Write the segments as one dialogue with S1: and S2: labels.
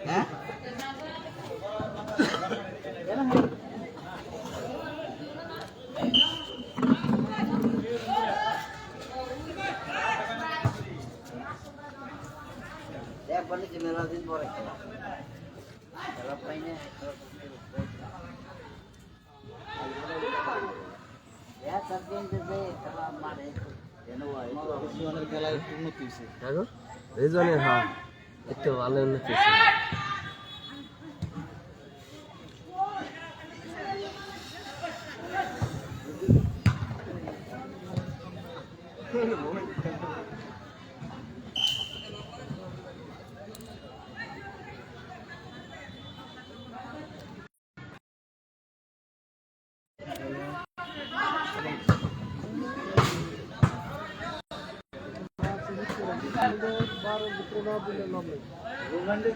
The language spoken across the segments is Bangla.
S1: হ্যাঁ বলে যে মেলা দিন পরে খেলা খেলা পাইনি খেলায় একটু উন্নতি হয়েছে
S2: রেজনের হ্যাঁ একটু ভালো উন্নতি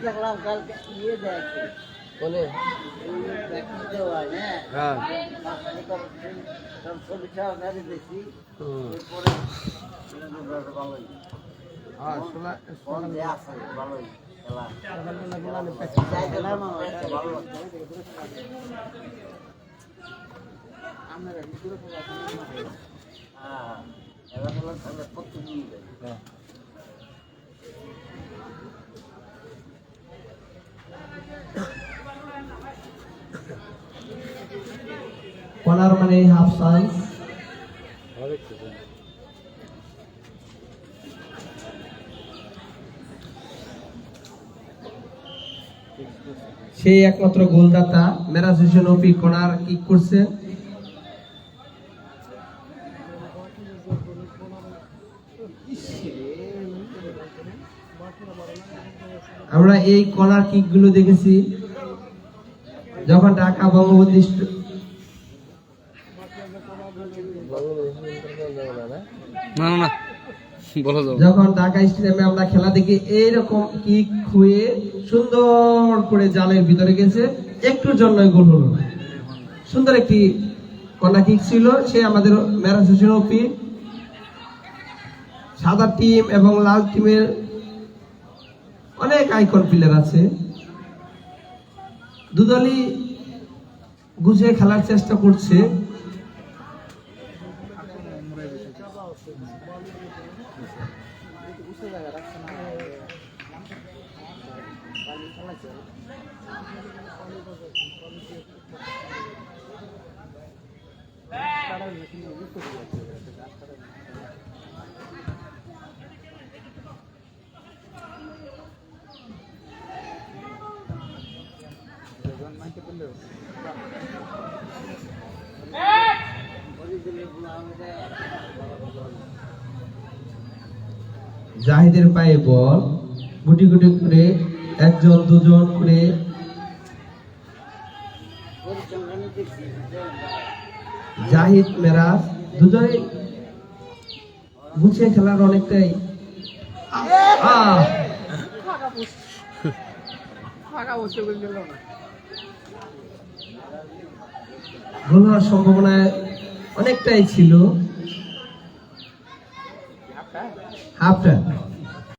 S1: দেখলাম কালকে ইয়ে দেখে
S2: বলে হ্যাঁ
S1: ছবিটা দেখি ভালোই খেলা
S3: কর্নার মানে হাফ সাইজ সেই একমাত্র গোলদাতা মেরাজ হোসেন ওপি কর্নার কিক করছে আমরা এই কর্নার কিক গুলো দেখেছি যখন ঢাকা বঙ্গবন্ধু যখন ঢাকা স্টেডিয়ামে আমরা খেলা দেখি এইরকম কিক হয়ে সুন্দর করে জালের ভিতরে গেছে একটুর জন্য গোল হলো সুন্দর একটি কর্নার কিক ছিল সে আমাদের মেরাজ হোসেন ওপি সাদা টিম এবং লাল টিমের অনেক আইকন প্লেয়ার আছে দুদলই গুছিয়ে খেলার চেষ্টা করছে জাহিদের পায়ে বল গুটি গুটি করে একজন দুজন করে জাহিদ মেরাজ দুজনে গুছিয়ে খেলার অনেকটাই গোল হওয়ার সম্ভাবনা অনেকটাই ছিল হাফ টাইম